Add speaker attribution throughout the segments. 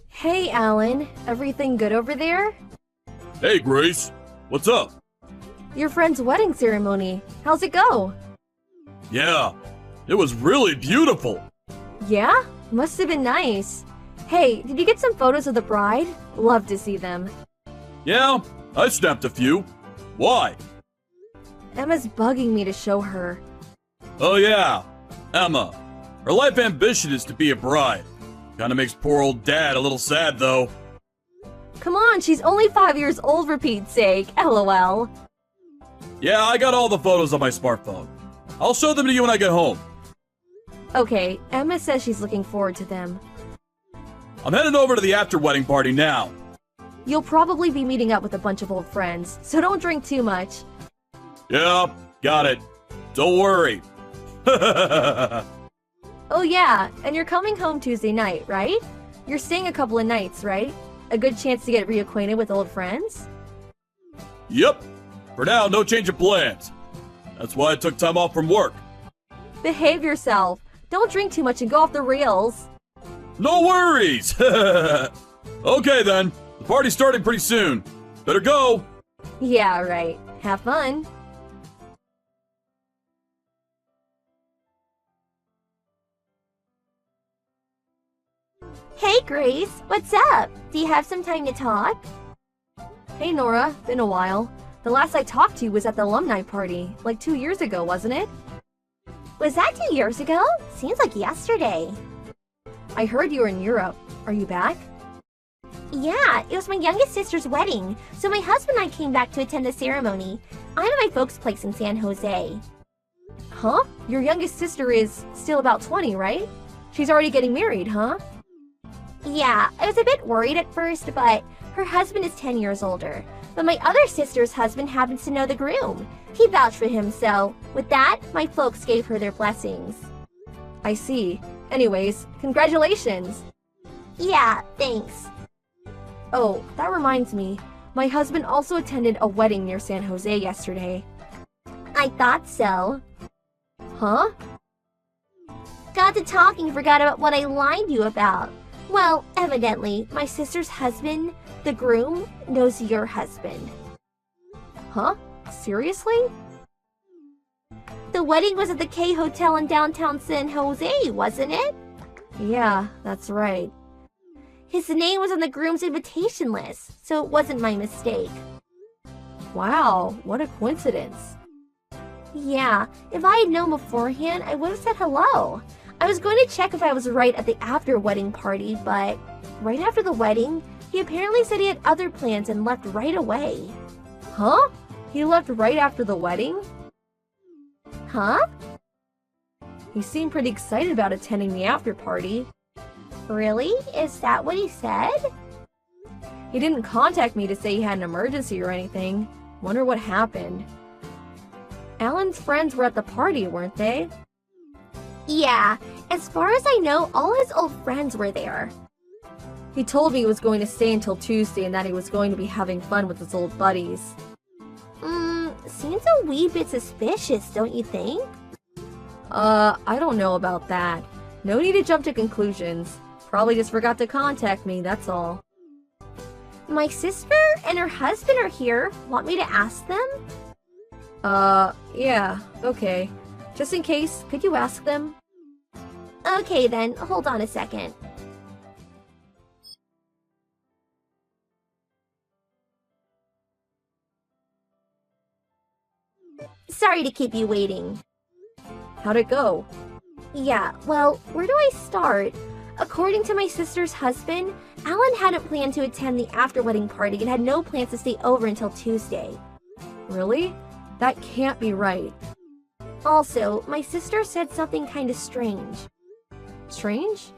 Speaker 1: Hey, Alan. Everything good over there?
Speaker 2: Hey, Grace. What's up?
Speaker 1: Your friend's wedding ceremony. How's it go?
Speaker 2: Yeah, it was really beautiful.
Speaker 1: Yeah? Must have been nice. Hey, did you get some photos of the bride? Love to see them.
Speaker 2: Yeah, I snapped a few. Why?
Speaker 1: Emma's bugging me to show her.
Speaker 2: Oh yeah, Emma. Her life ambition is to be a bride. Kinda makes poor old dad a little sad though.
Speaker 1: Come on, she's only 5 years old for Pete's sake. LOL.
Speaker 2: Yeah, I got all the photos on my smartphone. I'll show them to you when I get home.
Speaker 1: Okay, Emma says she's looking forward to them.
Speaker 2: I'm heading over to the after-wedding party now.
Speaker 1: You'll probably be meeting up with a bunch of old friends, so don't drink too much.
Speaker 2: Yeah, got it. Don't worry.
Speaker 1: Oh yeah, and you're coming home Tuesday night, right? You're staying a couple of nights, right? A good chance to get reacquainted with old friends?
Speaker 2: Yep. For now, no change of plans. That's why I took time off from work.
Speaker 1: Behave yourself. Don't drink too much and go off the rails.
Speaker 2: No worries! Okay then, the party's starting pretty soon. Better go!
Speaker 1: Yeah, right. Have fun.
Speaker 3: Hey Grace, what's up? Do you have some time to talk?
Speaker 1: Hey Nora, been a while. The last I talked to you was at the alumni party, like 2 years ago, wasn't it?
Speaker 3: Was that 2 years ago? Seems like yesterday.
Speaker 1: I heard you were in Europe. Are you back?
Speaker 3: Yeah, it was my youngest sister's wedding, so my husband and I came back to attend the ceremony. I'm at my folks' place in San Jose.
Speaker 1: Huh? Your youngest sister is still about 20, right? She's already getting married, huh?
Speaker 3: Yeah, I was a bit worried at first, but her husband is 10 years older. But my other sister's husband happens to know the groom. He vouched for him, so with that, my folks gave her their blessings.
Speaker 1: I see. Anyways, congratulations!
Speaker 3: Yeah, thanks.
Speaker 1: Oh, that reminds me. My husband also attended a wedding near San Jose yesterday.
Speaker 3: I thought so.
Speaker 1: Huh?
Speaker 3: Got to talking, forgot about what I lied to you about. Well, evidently, my sister's husband, the groom, knows your husband.
Speaker 1: Huh? Seriously?
Speaker 3: The wedding was at the K Hotel in downtown San Jose, wasn't it?
Speaker 1: Yeah, that's right.
Speaker 3: His name was on the groom's invitation list, so it wasn't my mistake.
Speaker 1: Wow, what a coincidence.
Speaker 3: Yeah, if I had known beforehand, I would have said hello. I was going to check if I was right at the after-wedding party, but right after the wedding, he apparently said he had other plans and left right away.
Speaker 1: Huh? He left right after the wedding?
Speaker 3: Huh?
Speaker 1: He seemed pretty excited about attending the after-party.
Speaker 3: Really? Is that what he said?
Speaker 1: He didn't contact me to say he had an emergency or anything. Wonder what happened. Alan's friends were at the party, weren't they?
Speaker 3: Yeah, as far as I know, all his old friends were there.
Speaker 1: He told me he was going to stay until Tuesday and that he was going to be having fun with his old buddies.
Speaker 3: Seems a wee bit suspicious, don't you think?
Speaker 1: I don't know about that. No need to jump to conclusions. Probably just forgot to contact me, that's all.
Speaker 3: My sister and her husband are here. Want me to ask them?
Speaker 1: Yeah, okay. Just in case, could you ask them?
Speaker 3: Okay then, hold on a second. Sorry to keep you waiting.
Speaker 1: How'd it go?
Speaker 3: Yeah, well, where do I start? According to my sister's husband, Alan hadn't planned to attend the after-wedding party and had no plans to stay over until Tuesday.
Speaker 1: Really? That can't be right.
Speaker 3: Also, my sister said something kind of strange.
Speaker 1: Strange?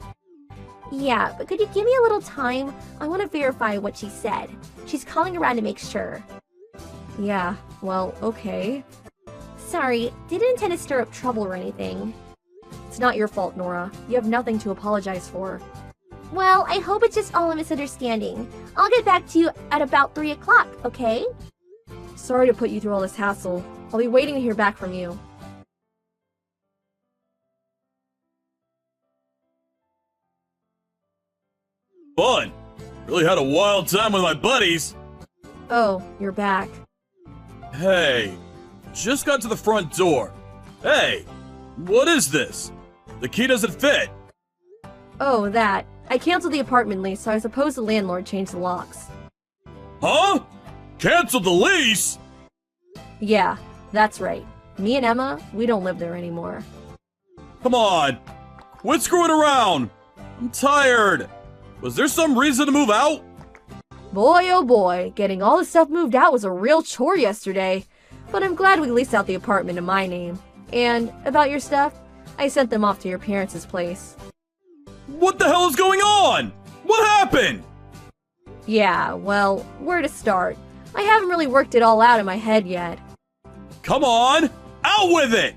Speaker 3: Yeah, but could you give me a little time? I want to verify what she said. She's calling around to make sure.
Speaker 1: Yeah, well, okay.
Speaker 3: Sorry, didn't intend to stir up trouble or anything.
Speaker 1: It's not your fault, Nora. You have nothing to apologize for.
Speaker 3: Well, I hope it's just all a misunderstanding. I'll get back to you at about 3 o'clock, okay?
Speaker 1: Sorry to put you through all this hassle. I'll be waiting to hear back from you.
Speaker 2: Fun. Really had a wild time with my buddies.
Speaker 1: Oh, you're back.
Speaker 2: Hey, just got to the front door. Hey, what is this? The key doesn't fit.
Speaker 1: Oh, that. I canceled the apartment lease, so I suppose the landlord changed the locks.
Speaker 2: Huh? Canceled the lease?
Speaker 1: Yeah, that's right. Me and Emma, we don't live there anymore.
Speaker 2: Come on. Quit screwing around. I'm tired. Was there some reason to move out?
Speaker 1: Boy, oh boy, getting all the stuff moved out was a real chore yesterday. But I'm glad we leased out the apartment in my name. And about your stuff, I sent them off to your parents' place.
Speaker 2: What the hell is going on? What happened?
Speaker 1: Yeah, well, where to start? I haven't really worked it all out in my head yet.
Speaker 2: Come on, out with it!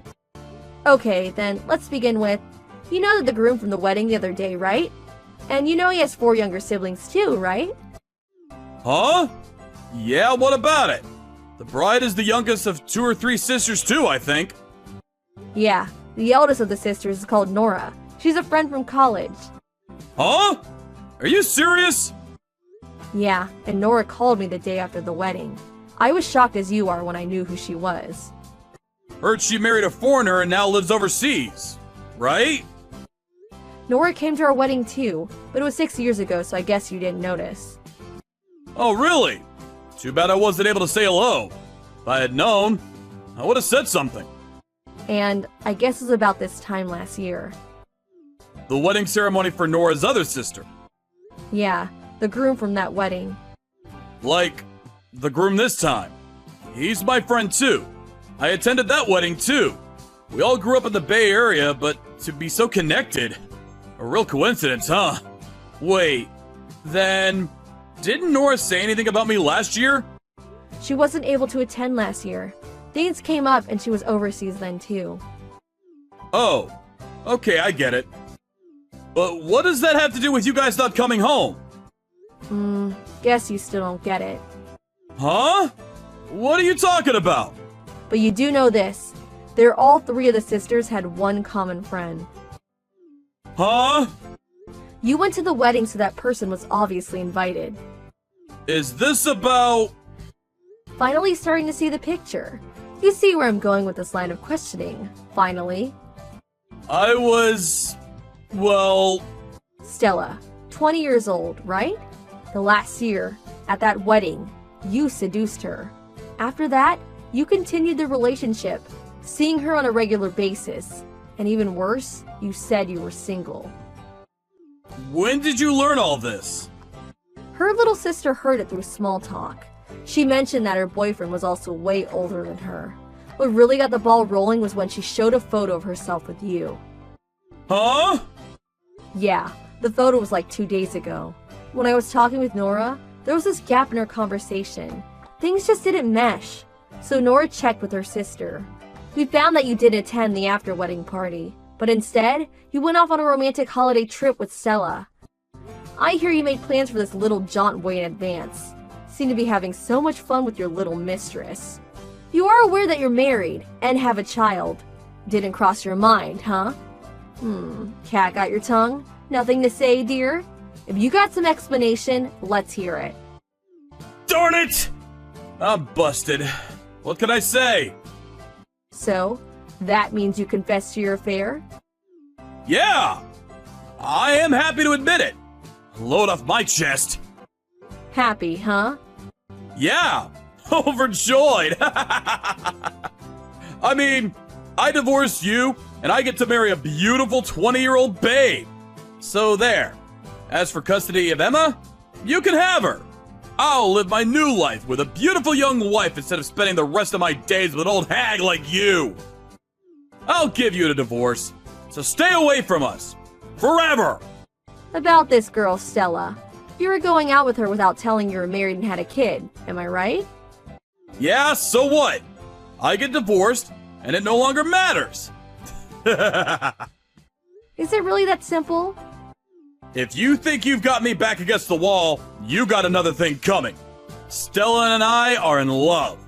Speaker 1: Okay, then let's begin with, you know the groom from the wedding the other day, right? And you know he has 4 younger siblings too, right?
Speaker 2: Huh? Yeah, what about it? The bride is the youngest of 2 or 3 sisters too, I think.
Speaker 1: Yeah, the eldest of the sisters is called Nora. She's a friend from college.
Speaker 2: Huh? Are you serious?
Speaker 1: Yeah, and Nora called me the day after the wedding. I was shocked as you are when I knew who she was.
Speaker 2: Heard she married a foreigner and now lives overseas, right?
Speaker 1: Nora came to our wedding too, but it was 6 years ago, so I guess you didn't notice.
Speaker 2: Oh, really? Too bad I wasn't able to say hello. If I had known, I would have said something.
Speaker 1: And I guess it was about this time last year.
Speaker 2: The wedding ceremony for Nora's other sister.
Speaker 1: Yeah, the groom from that wedding.
Speaker 2: Like, the groom this time. He's my friend too. I attended that wedding too. We all grew up in the Bay Area, but to be so connected. A real coincidence, huh? Wait, then didn't Nora say anything about me last year?
Speaker 1: She wasn't able to attend last year. Things came up and she was overseas then too.
Speaker 2: Oh, okay, I get it. But what does that have to do with you guys not coming home?
Speaker 1: Guess you still don't get it.
Speaker 2: Huh? What are you talking about?
Speaker 1: But you do know this. They're all 3 of the sisters had one common friend.
Speaker 2: Huh?
Speaker 1: You went to the wedding, so that person was obviously invited.
Speaker 2: Is this about...
Speaker 1: Finally starting to see the picture. You see where I'm going with this line of questioning. Finally.
Speaker 2: I was... well...
Speaker 1: Stella, 20 years old, right? The last year, at that wedding, you seduced her. After that, you continued the relationship, seeing her on a regular basis. And even worse, you said you were single.
Speaker 2: When did you learn all this?
Speaker 1: Her little sister heard it through small talk. She mentioned that her boyfriend was also way older than her. What really got the ball rolling was when she showed a photo of herself with you.
Speaker 2: Huh?
Speaker 1: Yeah, the photo was like 2 days ago. When I was talking with Nora, there was this gap in our conversation. Things just didn't mesh. So Nora checked with her sister. We found that you didn't attend the after-wedding party, but instead, you went off on a romantic holiday trip with Stella. I hear you made plans for this little jaunt way in advance. Seem to be having so much fun with your little mistress. You are aware that you're married and have a child. Didn't cross your mind, huh? Cat got your tongue? Nothing to say, dear? If you got some explanation, let's hear it.
Speaker 2: Darn it! I'm busted. What can I say?
Speaker 1: So, that means you confess to your affair?
Speaker 2: Yeah! I am happy to admit it. Load off my chest.
Speaker 1: Happy, huh?
Speaker 2: Yeah! Overjoyed! I mean, I divorced you, and I get to marry a beautiful 20-year-old babe. So there. As for custody of Emma, you can have her. I'll live my new life with a beautiful young wife instead of spending the rest of my days with an old hag like you. I'll give you a divorce, so stay away from us. Forever!
Speaker 1: About this girl, Stella. You were going out with her without telling you were married and had a kid, am I right?
Speaker 2: Yeah, so what? I get divorced, and it no longer matters.
Speaker 1: Is it really that simple?
Speaker 2: If you think you've got me back against the wall, you got another thing coming. Stella and I are in love.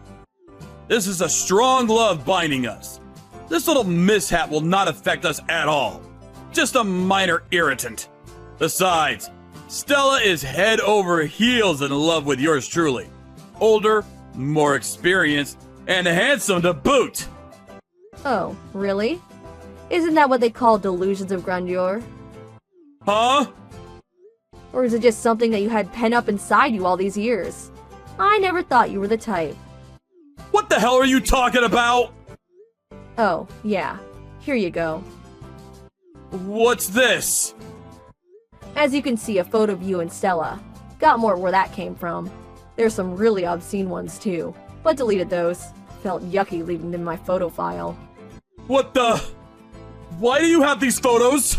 Speaker 2: This is a strong love binding us. This little mishap will not affect us at all. Just a minor irritant. Besides, Stella is head over heels in love with yours truly. Older, more experienced, and handsome to boot.
Speaker 1: Oh, really? Isn't that what they call delusions of grandeur?
Speaker 2: Huh?
Speaker 1: Or is it just something that you had pent up inside you all these years? I never thought you were the type.
Speaker 2: What the hell are you talking about?
Speaker 1: Oh, yeah. Here you go.
Speaker 2: What's this?
Speaker 1: As you can see, a photo of you and Stella. Got more where that came from. There's some really obscene ones too, but deleted those. Felt yucky leaving them in my photo file.
Speaker 2: What the? Why do you have these photos?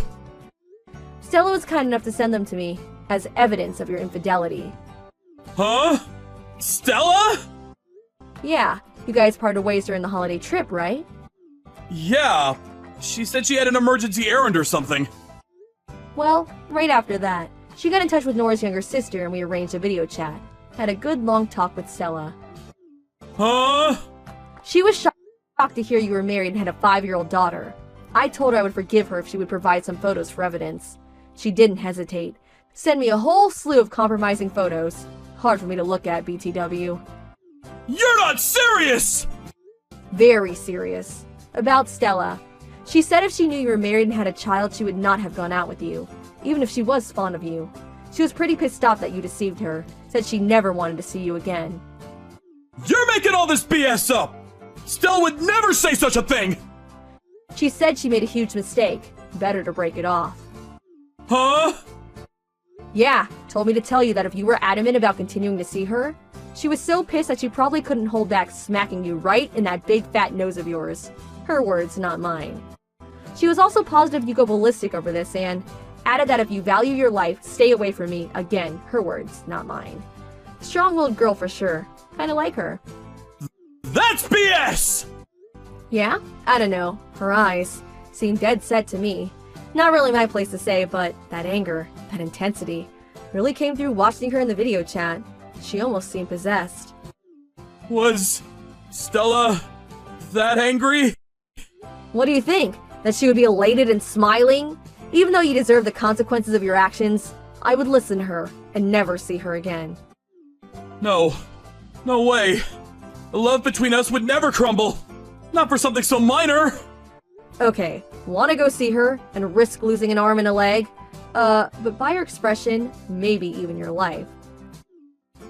Speaker 1: Stella was kind enough to send them to me as evidence of your infidelity.
Speaker 2: Huh? Stella?
Speaker 1: Yeah, you guys parted ways during the holiday trip, right?
Speaker 2: Yeah. She said she had an emergency errand or something.
Speaker 1: Well, right after that, she got in touch with Nora's younger sister and we arranged a video chat. Had a good long talk with Stella.
Speaker 2: Huh?
Speaker 1: She was shocked to hear you were married and had a 5-year-old daughter. I told her I would forgive her if she would provide some photos for evidence. She didn't hesitate. Sent me a whole slew of compromising photos. Hard for me to look at, BTW.
Speaker 2: You're not serious!
Speaker 1: Very serious. About Stella. She said if she knew you were married and had a child, she would not have gone out with you, even if she was fond of you. She was pretty pissed off that you deceived her, said she never wanted to see you again.
Speaker 2: You're making all this BS up! Stella would never say such a thing!
Speaker 1: She said she made a huge mistake. Better to break it off.
Speaker 2: Huh?
Speaker 1: Yeah, told me to tell you that if you were adamant about continuing to see her, she was so pissed that she probably couldn't hold back smacking you right in that big fat nose of yours. Her words, not mine. She was also positive you go ballistic over this and added that if you value your life, stay away from me. Again, her words, not mine. Strong-willed girl for sure. Kinda like her.
Speaker 2: That's BS!
Speaker 1: Yeah? I don't know. Her eyes seemed dead set to me. Not really my place to say, but that anger, that intensity, really came through watching her in the video chat. She almost seemed possessed.
Speaker 2: Was Stella that angry?
Speaker 1: What do you think? That she would be elated and smiling? Even though you deserve the consequences of your actions, I would listen to her and never see her again.
Speaker 2: No. No way. The love between us would never crumble. Not for something so minor.
Speaker 1: Okay, wanna go see her and risk losing an arm and a leg? But by your expression, maybe even your life.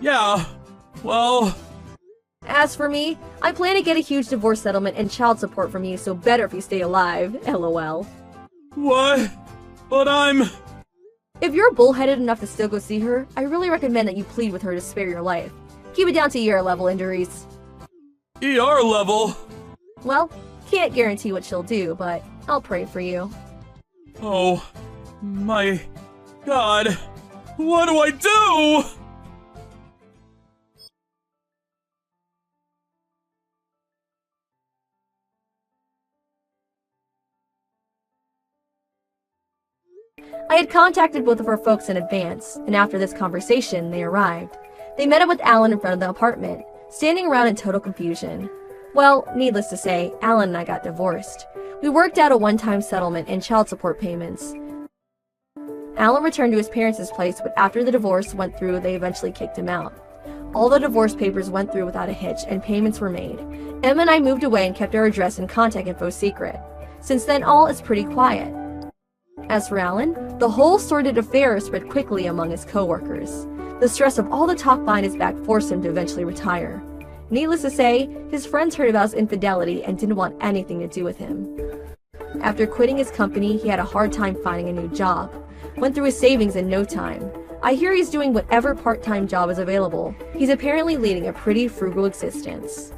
Speaker 2: Yeah, well...
Speaker 1: As for me, I plan to get a huge divorce settlement and child support from you, so better if you stay alive, lol.
Speaker 2: What? But I'm...
Speaker 1: If you're bullheaded enough to still go see her, I really recommend that you plead with her to spare your life. Keep it down to ER level injuries.
Speaker 2: ER level?
Speaker 1: Well, can't guarantee what she'll do, but I'll pray for you.
Speaker 2: Oh, my God. What do I do?
Speaker 1: I had contacted both of her folks in advance, and after this conversation, they arrived. They met up with Alan in front of the apartment, standing around in total confusion. Well, needless to say, Alan and I got divorced. We worked out a one-time settlement and child support payments. Alan returned to his parents' place, but after the divorce went through, they eventually kicked him out. All the divorce papers went through without a hitch, and payments were made. Emma and I moved away and kept our address and contact info secret. Since then, all is pretty quiet. As for Alan, the whole sordid affair spread quickly among his co-workers. The stress of all the talk behind his back forced him to eventually retire. Needless to say, his friends heard about his infidelity and didn't want anything to do with him. After quitting his company, he had a hard time finding a new job. Went through his savings in no time. I hear he's doing whatever part-time job is available. He's apparently leading a pretty frugal existence.